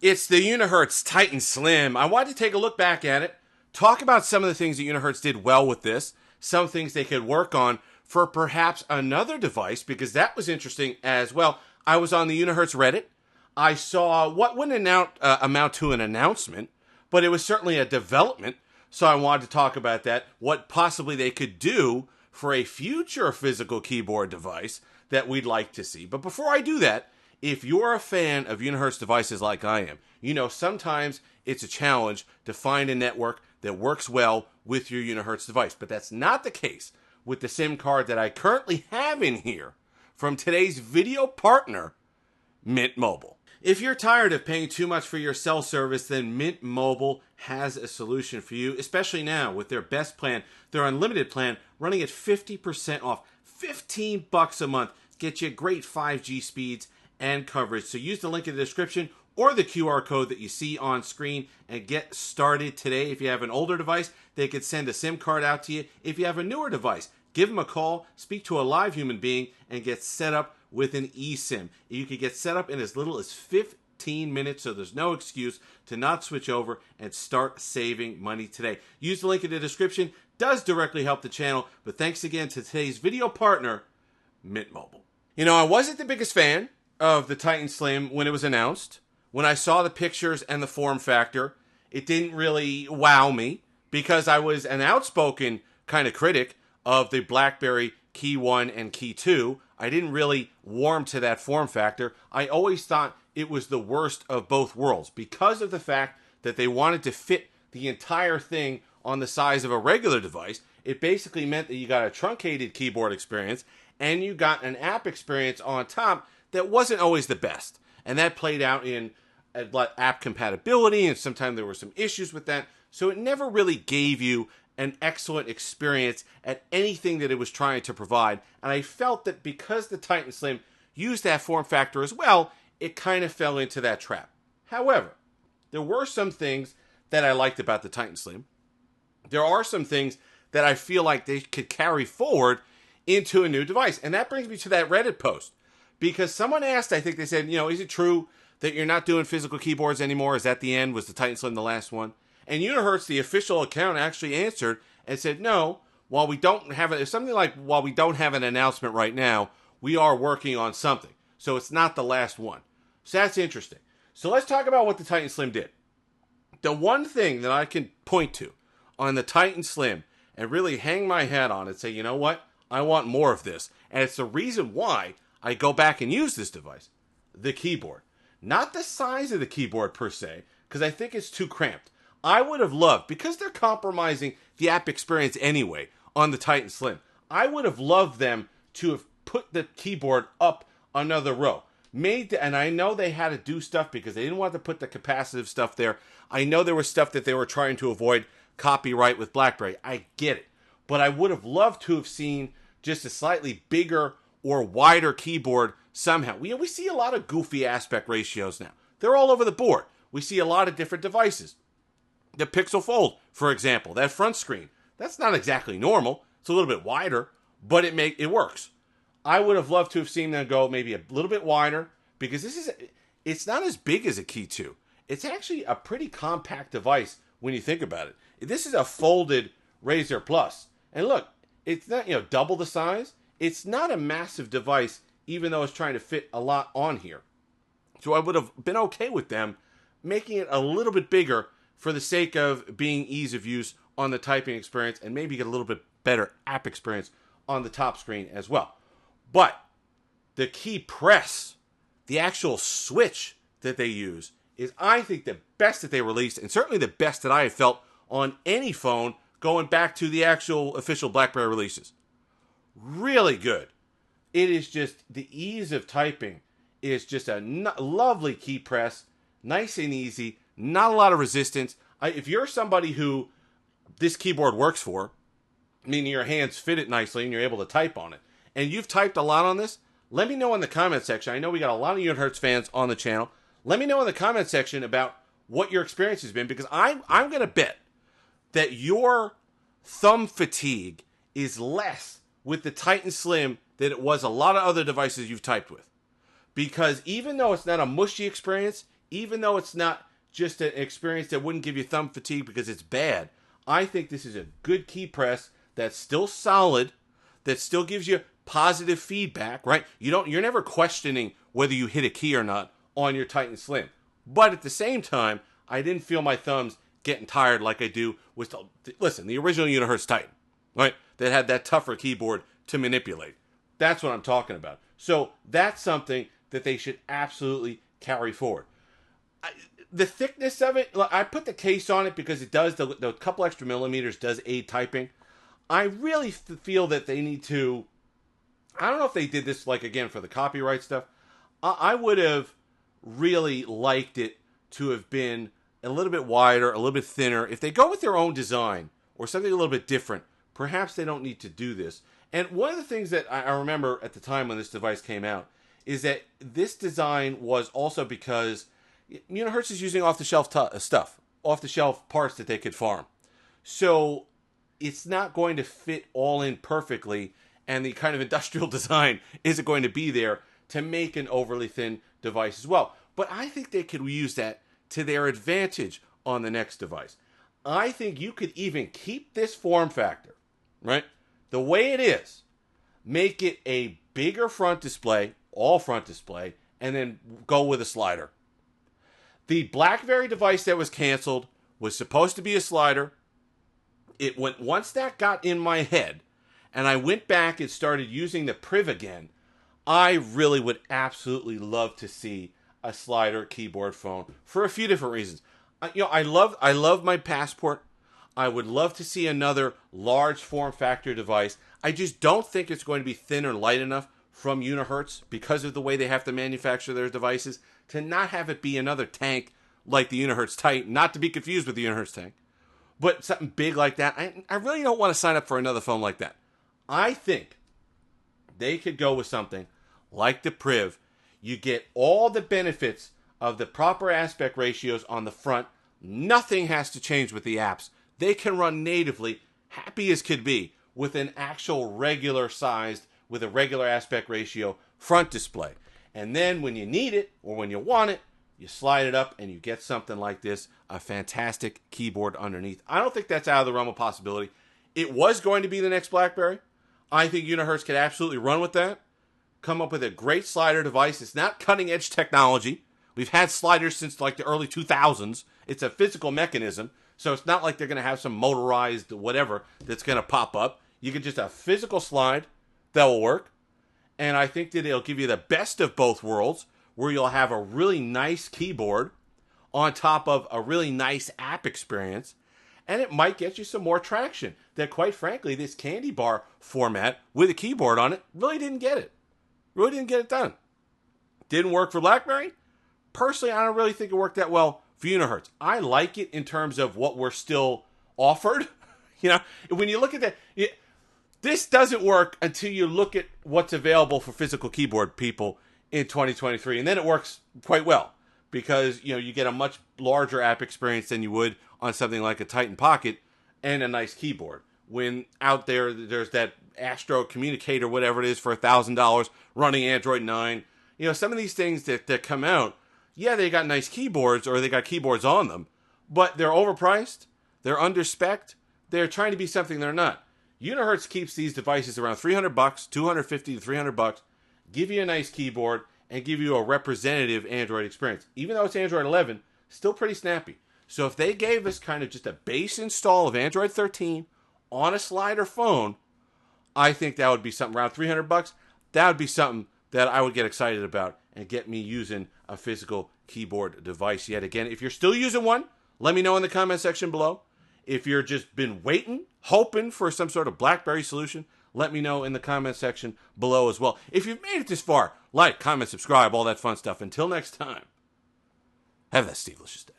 It's the Unihertz Titan Slim. I wanted to take a look back at it, talk about some of the things that Unihertz did well with this, some things they could work on for perhaps another device, because that was interesting as well. I was on the Unihertz Reddit. I saw what wouldn't amount to an announcement, but it was certainly a development. So I wanted to talk about that, what possibly they could do for a future physical keyboard device that we'd like to see. But before I do that, if you're a fan of Unihertz devices like I am, you know sometimes it's a challenge to find a network that works well with your Unihertz device. But that's not the case with the SIM card that I currently have in here from today's video partner, Mint Mobile. If you're tired of paying too much for your cell service, then Mint Mobile has a solution for you, especially now with their best plan, their unlimited plan, running at 50% off. $15 a month. Get you great 5G speeds and coverage. So use the link in the description or the QR code that you see on screen and get started today. If you have an older device, they could send a SIM card out to you. If you have a newer device, give them a call, speak to a live human being, and get set up with an eSIM. You can get set up in as little as 15 minutes, so there's no excuse to not switch over and start saving money today. Use the link in the description. Does directly help the channel, but thanks again to today's video partner, Mint Mobile. You know, I wasn't the biggest fan of the Titan Slim when it was announced. When I saw the pictures and the form factor, it didn't really wow me because I was an outspoken kind of critic of the BlackBerry Key 1 and Key 2. I didn't really warm to that form factor. I always thought it was the worst of both worlds because of the fact that they wanted to fit the entire thing on the size of a regular device. It basically meant that you got a truncated keyboard experience and you got an app experience on top that wasn't always the best. And that played out in app compatibility, and sometimes there were some issues with that. So it never really gave you an excellent experience at anything that it was trying to provide. And I felt that because the Titan Slim used that form factor as well, it kind of fell into that trap. However, there were some things that I liked about the Titan Slim. There are some things that I feel like they could carry forward into a new device. And that brings me to that Reddit post. Because someone asked, I think they said, is it true that you're not doing physical keyboards anymore? Is that the end? Was the Titan Slim the last one? And Unihertz, the official account, actually answered and said, no, while we don't have it, something like, while we don't have an announcement right now, we are working on something. So it's not the last one. So that's interesting. So let's talk about what the Titan Slim did. The one thing that I can point to on the Titan Slim and really hang my hat on and say, you know what? I want more of this. And it's the reason why I go back and use this device. The keyboard. Not the size of the keyboard per se, because I think it's too cramped. I would have loved, because they're compromising the app experience anyway on the Titan Slim, I would have loved them to have put the keyboard up another row. And I know they had to do stuff because they didn't want to put the capacitive stuff there. I know there was stuff that they were trying to avoid copyright with BlackBerry. I get it. But I would have loved to have seen just a slightly bigger or wider keyboard somehow. We see a lot of goofy aspect ratios now. They're all over the board. We see a lot of different devices. The Pixel Fold, for example, that front screen, that's not exactly normal. It's a little bit wider, but it works. I would have loved to have seen them go maybe a little bit wider because it's not as big as a Key 2. It's actually a pretty compact device when you think about it. This is a folded Razer Plus. And look, it's not, double the size. It's not a massive device, even though it's trying to fit a lot on here. So I would have been okay with them making it a little bit bigger for the sake of being ease of use on the typing experience and maybe get a little bit better app experience on the top screen as well. But the key press, the actual switch that they use, is I think the best that they released, and certainly the best that I have felt on any phone going back to the actual official BlackBerry releases. Really good. It is just, the ease of typing is just a lovely key press, nice and easy, not a lot of resistance. If you're somebody who this keyboard works for, meaning your hands fit it nicely and you're able to type on it, and you've typed a lot on this, let me know in the comment section. I know we got a lot of Unihertz fans on the channel. Let me know in the comment section about what your experience has been, because I'm going to bet that your thumb fatigue is less with the Titan Slim than it was a lot of other devices you've typed with. Because even though it's not a mushy experience, even though it's not just an experience that wouldn't give you thumb fatigue because it's bad, I think this is a good key press that's still solid, that still gives you positive feedback, right? You're never questioning whether you hit a key or not on your Titan Slim. But at the same time, I didn't feel my thumbs getting tired like I do with, the original Unihertz Titan, right? That had that tougher keyboard to manipulate. That's what I'm talking about. So that's something that they should absolutely carry forward. The thickness of it, I put the case on it because it does, the couple extra millimeters does aid typing. I really feel that they need to, I don't know if they did this, like, again, for the copyright stuff. I would have really liked it to have been a little bit wider, a little bit thinner. If they go with their own design or something a little bit different, perhaps they don't need to do this. And one of the things that I remember at the time when this device came out is that this design was also because Unihertz is using off-the-shelf stuff, off-the-shelf parts that they could farm. So it's not going to fit all in perfectly, and the kind of industrial design isn't going to be there to make an overly thin device as well. But I think they could use that to their advantage on the next device. I think you could even keep this form factor, right, the way it is, make it a bigger front display, all front display, and then go with a slider. The BlackBerry device that was canceled was supposed to be a slider. Once that got in my head, and I went back and started using the Priv again, I really would absolutely love to see a slider keyboard phone for a few different reasons. I love my Passport. I would love to see another large form factor device. I just don't think it's going to be thin or light enough from Unihertz because of the way they have to manufacture their devices to not have it be another tank like the Unihertz Titan, not to be confused with the Unihertz tank, but something big like that. I really don't want to sign up for another phone like that. I think they could go with something like the Priv. You get all the benefits of the proper aspect ratios on the front. Nothing has to change with the apps. They can run natively, happy as could be, with an actual regular sized, with a regular aspect ratio front display. And then when you need it, or when you want it, you slide it up and you get something like this, a fantastic keyboard underneath. I don't think that's out of the realm of possibility. It was going to be the next BlackBerry. I think Unihertz could absolutely run with that. Come up with a great slider device. It's not cutting edge technology. We've had sliders since like the early 2000s. It's a physical mechanism. So it's not like they're going to have some motorized whatever that's going to pop up. You can just have a physical slide that will work. And I think that it'll give you the best of both worlds, where you'll have a really nice keyboard on top of a really nice app experience. And it might get you some more traction that, quite frankly, this candy bar format with a keyboard on it really didn't get it. Really didn't get it done. Didn't work for BlackBerry. Personally, I don't really think it worked that well for Unihertz. I like it in terms of what we're still offered. When you look at that, this doesn't work until you look at what's available for physical keyboard people in 2023. And then it works quite well because, you get a much larger app experience than you would on something like a Titan Pocket and a nice keyboard. When out there's that Astro communicator, whatever it is, for $1,000 running Android 9. Some of these things that come out, yeah, they got nice keyboards or they got keyboards on them, but they're overpriced, they're under-spec'd, they're trying to be something they're not. Unihertz keeps these devices around $300, $250 to $300, give you a nice keyboard, and give you a representative Android experience. Even though it's Android 11, still pretty snappy. So if they gave us kind of just a base install of Android 13 on a slider phone, I think that would be something around $300. That would be something that I would get excited about and get me using a physical keyboard device yet again. If you're still using one, let me know in the comment section below. If you're just been waiting, hoping for some sort of BlackBerry solution, let me know in the comment section below as well. If you've made it this far, like, comment, subscribe, all that fun stuff. Until next time, have that Steve-licious day.